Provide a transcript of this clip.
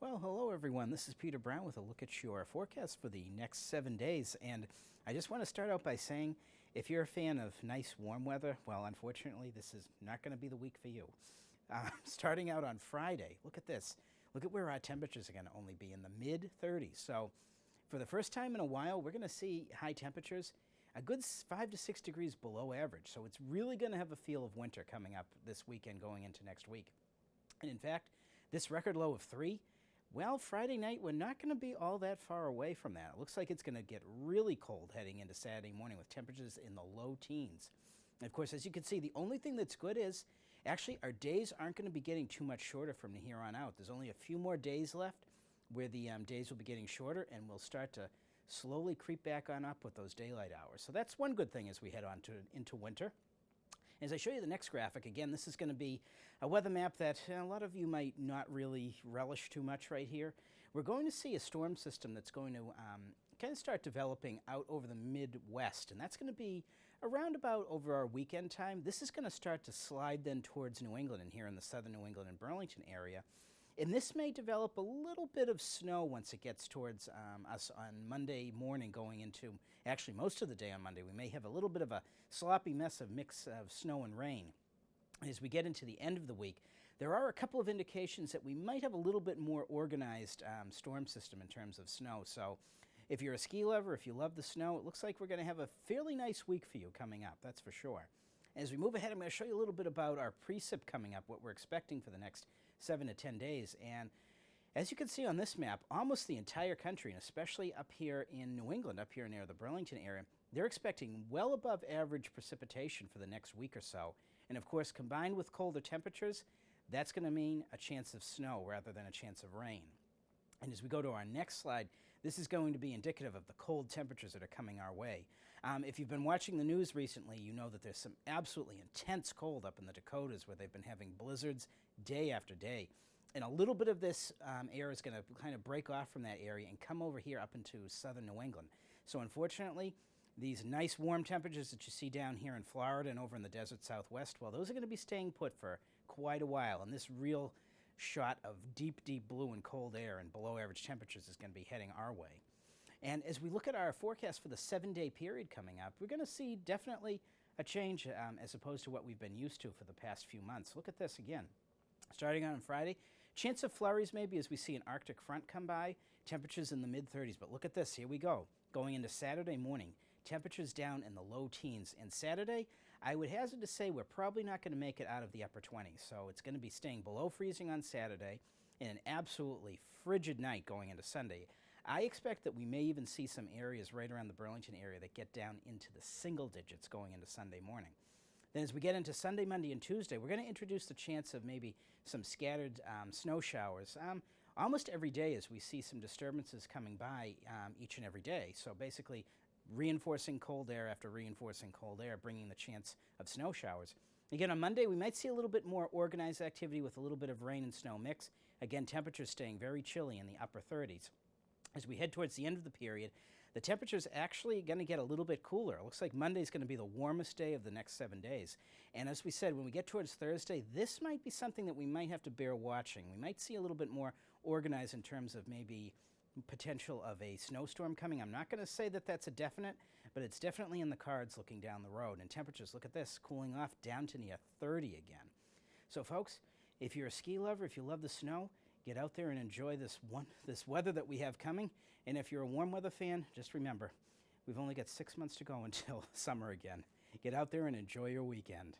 Well, hello everyone. This is Peter Brown with a look at your forecast for the next 7 days. And I just want to start out by saying, if you're a fan of nice warm weather, well, unfortunately, this is not going to be the week for you. Starting out on Friday, look at this. Look at where our temperatures are going to only be in the mid-30s. So for the first time in a while, we're going to see high temperatures a good 5 to 6 degrees below average. So it's really going to have a feel of winter coming up this weekend going into next week. And in fact, this record low of 3, well, Friday night, we're not going to be all that far away from that. It looks like it's going to get really cold heading into Saturday morning with temperatures in the low teens. And of course, as you can see, the only thing that's good is actually our days aren't going to be getting too much shorter from here on out. There's only a few more days left where the days will be getting shorter, and we'll start to slowly creep back on up with those daylight hours. So that's one good thing as we head on into winter. As I show you the next graphic, again, this is going to be a weather map that a lot of you might not really relish too much right here. We're going to see a storm system that's going to kind of start developing out over the Midwest, and that's going to be around about over our weekend time. This is going to start to slide then towards New England and here in the southern New England and Burlington area. And this may develop a little bit of snow once it gets towards us on Monday morning going into, actually most of the day on Monday. We may have a little bit of a sloppy mess of mix of snow and rain. As we get into the end of the week, there are a couple of indications that we might have a little bit more organized storm system in terms of snow. So if you're a ski lover, if you love the snow, it looks like we're going to have a fairly nice week for you coming up, that's for sure. As we move ahead, I'm going to show you a little bit about our precip coming up, what we're expecting for the next 7 to 10 days. And as you can see on this map, almost the entire country, and especially up here in New England, up here near the Burlington area, they're expecting well above average precipitation for the next week or so. And of course, combined with colder temperatures, that's going to mean a chance of snow rather than a chance of rain. And as we go to our next slide, this is going to be indicative of the cold temperatures that are coming our way. If you've been watching the news recently, you know that there's some absolutely intense cold up in the Dakotas where they've been having blizzards day after day. And a little bit of this air is going to kind of break off from that area and come over here up into southern New England. So unfortunately, these nice warm temperatures that you see down here in Florida and over in the desert Southwest, well, those are going to be staying put for quite a while. And this real shot of deep, deep blue and cold air and below average temperatures is going to be heading our way. And as we look at our forecast for the 7-day period coming up, we're going to see definitely a change as opposed to what we've been used to for the past few months. Look at this again. Starting on Friday, chance of flurries maybe as we see an Arctic front come by, temperatures in the mid-30s. But look at this, here we go. Going into Saturday morning, temperatures down in the low teens. And Saturday, I would hazard to say we're probably not going to make it out of the upper 20s. So it's going to be staying below freezing on Saturday and an absolutely frigid night going into Sunday. I expect that we may even see some areas right around the Burlington area that get down into the single digits going into Sunday morning. Then as we get into Sunday, Monday, and Tuesday, we're going to introduce the chance of maybe some scattered snow showers almost every day as we see some disturbances coming by each and every day. So basically reinforcing cold air after reinforcing cold air, bringing the chance of snow showers. Again, on Monday, we might see a little bit more organized activity with a little bit of rain and snow mix. Again, temperatures staying very chilly in the upper 30s. As we head towards the end of the period, the temperature's actually going to get a little bit cooler. It looks like Monday's going to be the warmest day of the next 7 days. And as we said, when we get towards Thursday, this might be something that we might have to bear watching. We might see a little bit more organized in terms of maybe potential of a snowstorm coming. I'm not going to say that that's a definite, but it's definitely in the cards looking down the road. And temperatures, look at this, cooling off down to near 30 again. So folks, if you're a ski lover, if you love the snow, get out there and enjoy this weather that we have coming. And if you're a warm weather fan, just remember, we've only got 6 months to go until summer again. Get out there and enjoy your weekend.